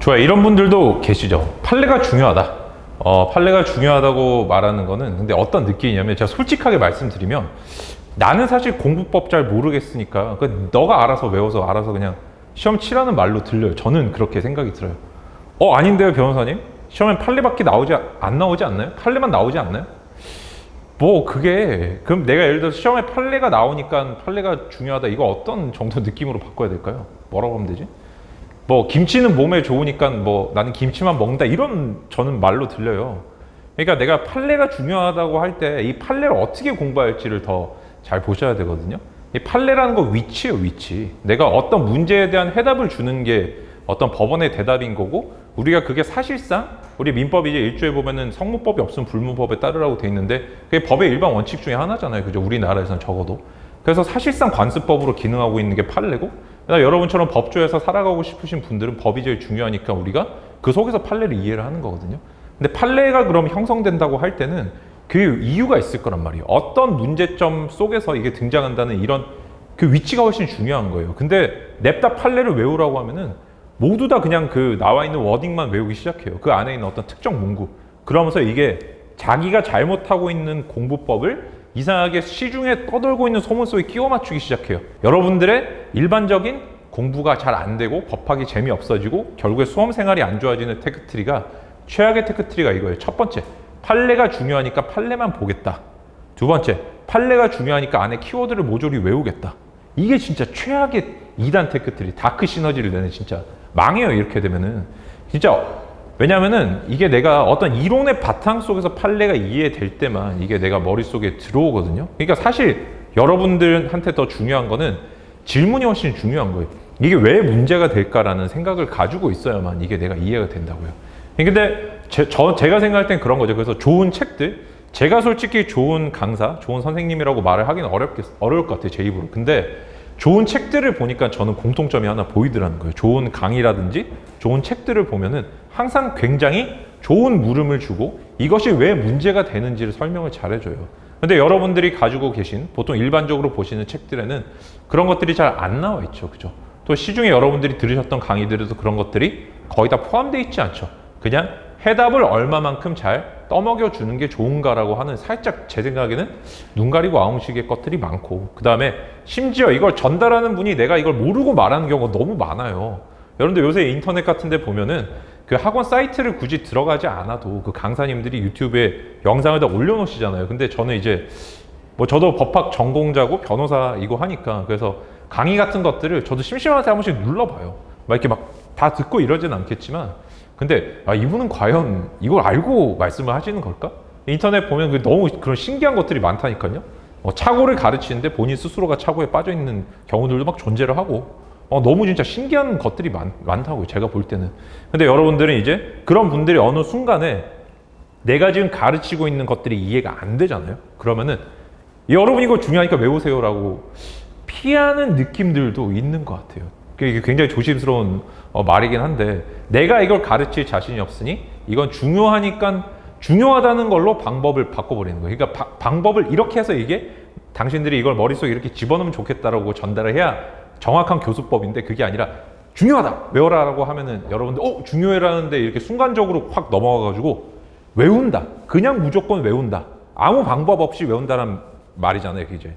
좋아요. 이런 분들도 계시죠. 판례가 중요하다. 판례가 중요하다고 말하는 거는 근데 어떤 느낌이냐면 제가 솔직하게 말씀드리면 나는 사실 공부법 잘 모르겠으니까 너가 알아서 외워서 알아서 그냥 시험 치라는 말로 들려요. 저는 그렇게 생각이 들어요. 아닌데요, 변호사님? 시험엔 판례밖에 안 나오지 않나요? 판례만 나오지 않나요? 그럼 내가 예를 들어서 시험에 판례가 나오니까 판례가 중요하다. 이거 어떤 정도 느낌으로 바꿔야 될까요? 뭐라고 하면 되지? 김치는 몸에 좋으니까 나는 김치만 먹는다. 이런 저는 말로 들려요. 그러니까 내가 판례가 중요하다고 할 때 이 판례를 어떻게 공부할지를 더 잘 보셔야 되거든요. 이 판례라는 거 위치예요, 위치. 내가 어떤 문제에 대한 해답을 주는 게 어떤 법원의 대답인 거고 우리가 그게 사실상 우리 민법 이제 1조에 보면은 성문법이 없으면 불문법에 따르라고 돼 있는데 그게 법의 일반 원칙 중에 하나잖아요. 그죠? 우리나라에서는 적어도. 그래서 사실상 관습법으로 기능하고 있는 게 판례고 여러분처럼 법조에서 살아가고 싶으신 분들은 법이 제일 중요하니까 우리가 그 속에서 판례를 이해를 하는 거거든요. 근데 판례가 그럼 형성된다고 할 때는 그 이유가 있을 거란 말이에요. 어떤 문제점 속에서 이게 등장한다는 이런 그 위치가 훨씬 중요한 거예요. 근데 냅다 판례를 외우라고 하면은 모두 다 그냥 그 나와 있는 워딩만 외우기 시작해요. 그 안에 있는 어떤 특정 문구. 그러면서 이게 자기가 잘못하고 있는 공부법을 이상하게 시중에 떠돌고 있는 소문 속에 끼워 맞추기 시작해요. 여러분들의 일반적인 공부가 잘 안 되고 법학이 재미없어지고 결국에 수험 생활이 안 좋아지는 테크트리가 최악의 테크트리가 이거예요. 첫 번째, 판례가 중요하니까 판례만 보겠다. 두 번째, 판례가 중요하니까 안에 키워드를 모조리 외우겠다. 이게 진짜 최악의 2단 테크트리, 다크 시너지를 내는 진짜 망해요. 이렇게 되면은 진짜 왜냐면은 이게 내가 어떤 이론의 바탕 속에서 판례가 이해될 때만 이게 내가 머릿속에 들어오거든요. 그러니까 사실 여러분들한테 더 중요한 거는 질문이 훨씬 중요한 거예요. 이게 왜 문제가 될까라는 생각을 가지고 있어야만 이게 내가 이해가 된다고요. 근데 제가 생각할 땐 그런 거죠. 그래서 좋은 책들, 제가 솔직히 좋은 강사, 좋은 선생님이라고 말을 하기는 어려울 것 같아요. 제 입으로. 근데 좋은 책들을 보니까 저는 공통점이 하나 보이더라는 거예요. 좋은 강의라든지 좋은 책들을 보면은 항상 굉장히 좋은 물음을 주고 이것이 왜 문제가 되는지를 설명을 잘 해줘요. 근데 여러분들이 가지고 계신 보통 일반적으로 보시는 책들에는 그런 것들이 잘 안 나와 있죠. 그죠? 또 시중에 여러분들이 들으셨던 강의들에도 그런 것들이 거의 다 포함되어 있지 않죠. 그냥 해답을 얼마만큼 잘 떠먹여 주는 게 좋은가라고 하는 살짝 제 생각에는 눈 가리고 아웅식의 것들이 많고 그 다음에 심지어 이걸 전달하는 분이 내가 이걸 모르고 말하는 경우가 너무 많아요. 여러분들 요새 인터넷 같은 데 보면은 그 학원 사이트를 굳이 들어가지 않아도 그 강사님들이 유튜브에 영상을 다 올려놓으시잖아요. 근데 저는 이제 저도 법학 전공자고 변호사이고 하니까 그래서 강의 같은 것들을 저도 심심할 때 한 번씩 눌러봐요. 이렇게 다 듣고 이러진 않겠지만 근데 이분은 과연 이걸 알고 말씀을 하시는 걸까? 인터넷 보면 너무 그런 신기한 것들이 많다니까요. 차고를 가르치는데 본인 스스로가 차고에 빠져 있는 경우들도 막 존재를 하고 너무 진짜 신기한 것들이 많다고요. 제가 볼 때는. 근데 여러분들은 이제 그런 분들이 어느 순간에 내가 지금 가르치고 있는 것들이 이해가 안 되잖아요. 그러면은 여러분 이거 중요하니까 외우세요라고 피하는 느낌들도 있는 것 같아요. 이게 굉장히 조심스러운 말이긴 한데 내가 이걸 가르칠 자신이 없으니 이건 중요하다는 걸로 방법을 바꿔버리는 거예요. 그러니까 방법을 이렇게 해서 이게 당신들이 이걸 머릿속에 이렇게 집어넣으면 좋겠다라고 전달을 해야 정확한 교수법인데 그게 아니라 중요하다 외워라라고 하면은 여러분들 중요해라는데 이렇게 순간적으로 확 넘어가가지고 외운다. 그냥 무조건 외운다. 아무 방법 없이 외운다는 말이잖아요. 이제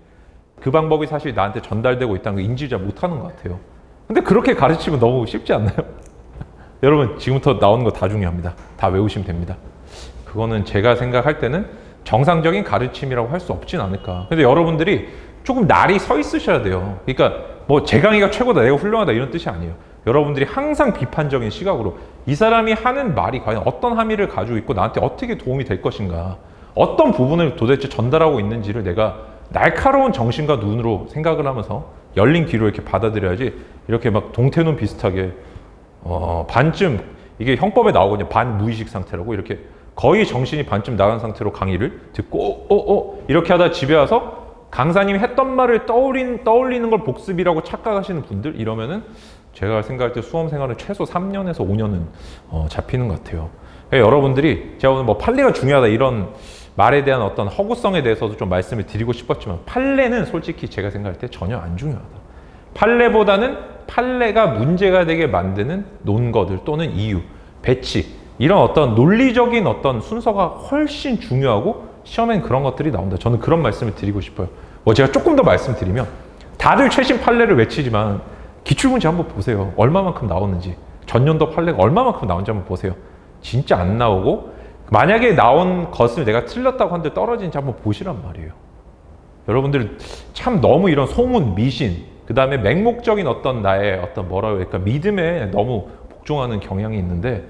그 방법이 사실 나한테 전달되고 있다는 걸 인지 잘 못하는 것 같아요. 근데 그렇게 가르치면 너무 쉽지 않나요? 여러분 지금부터 나오는 거 다 중요합니다. 다 외우시면 됩니다. 그거는 제가 생각할 때는 정상적인 가르침이라고 할 수 없진 않을까. 근데 여러분들이 조금 날이 서 있으셔야 돼요. 그러니까 제 강의가 최고다, 내가 훌륭하다 이런 뜻이 아니에요. 여러분들이 항상 비판적인 시각으로 이 사람이 하는 말이 과연 어떤 함의를 가지고 있고 나한테 어떻게 도움이 될 것인가, 어떤 부분을 도대체 전달하고 있는지를 내가 날카로운 정신과 눈으로 생각을 하면서 열린 귀로 이렇게 받아들여야지 이렇게 동태눈 비슷하게 반쯤 이게 형법에 나오거든요. 반무의식 상태라고 이렇게 거의 정신이 반쯤 나간 상태로 강의를 듣고 이렇게 하다 집에 와서 강사님이 했던 말을 떠올리는 걸 복습이라고 착각하시는 분들 이러면은 제가 생각할 때 수험 생활은 최소 3년에서 5년은 잡히는 것 같아요. 그러니까 여러분들이 제가 오늘 판례가 중요하다 이런 말에 대한 어떤 허구성에 대해서도 좀 말씀을 드리고 싶었지만 판례는 솔직히 제가 생각할 때 전혀 안 중요하다. 판례보다는 판례가 문제가 되게 만드는 논거들 또는 이유, 배치 이런 어떤 논리적인 어떤 순서가 훨씬 중요하고 시험엔 그런 것들이 나온다. 저는 그런 말씀을 드리고 싶어요. 뭐 제가 조금 더 말씀드리면 다들 최신 판례를 외치지만 기출문제 한번 보세요. 얼마만큼 나오는지. 전년도 판례가 얼마만큼 나온지 한번 보세요. 진짜 안 나오고 만약에 나온 것을 내가 틀렸다고 한들 떨어진지 한번 보시란 말이에요. 여러분들 참 너무 이런 소문, 미신, 그 다음에 맹목적인 어떤 나의 어떤 뭐라고 할까 믿음에 너무 복종하는 경향이 있는데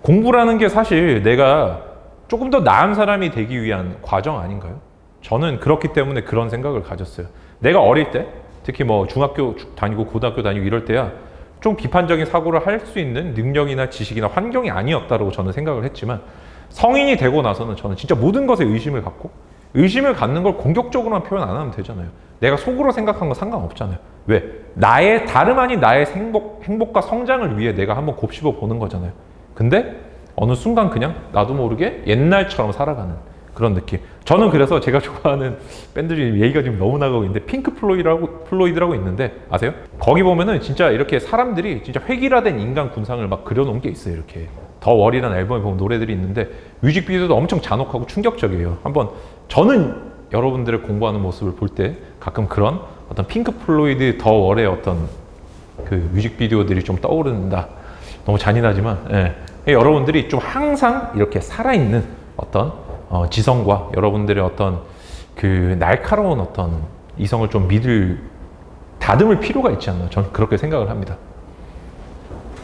공부라는 게 사실 내가 조금 더 나은 사람이 되기 위한 과정 아닌가요? 저는 그렇기 때문에 그런 생각을 가졌어요. 내가 어릴 때 특히 뭐 중학교 다니고 고등학교 다니고 이럴 때야 좀 비판적인 사고를 할 수 있는 능력이나 지식이나 환경이 아니었다고 저는 생각을 했지만 성인이 되고 나서는 저는 진짜 모든 것에 의심을 갖고 의심을 갖는 걸 공격적으로만 표현 안 하면 되잖아요. 내가 속으로 생각한 건 상관없잖아요. 왜? 나의 다름 아닌 나의 행복과 성장을 위해 내가 한번 곱씹어 보는 거잖아요. 근데 어느 순간 그냥 나도 모르게 옛날처럼 살아가는 그런 느낌. 저는 그래서 제가 좋아하는 밴드들이 얘기가 지금 너무 나가고 있는데 핑크 플로이드라고 있는데 아세요? 거기 보면은 진짜 이렇게 사람들이 진짜 획일화된 인간 군상을 막 그려놓은 게 있어요. 이렇게 더 월이라는 앨범에 보면 노래들이 있는데 뮤직비디오도 엄청 잔혹하고 충격적이에요. 한번 저는 여러분들의 공부하는 모습을 볼 때 가끔 그런 어떤 핑크 플로이드 더 월의 어떤 그 뮤직비디오들이 좀 떠오른다. 너무 잔인하지만 여러분들이 좀 항상 이렇게 살아있는 어떤 지성과 여러분들의 어떤 그 날카로운 어떤 이성을 좀 다듬을 필요가 있지 않나 저는 그렇게 생각을 합니다.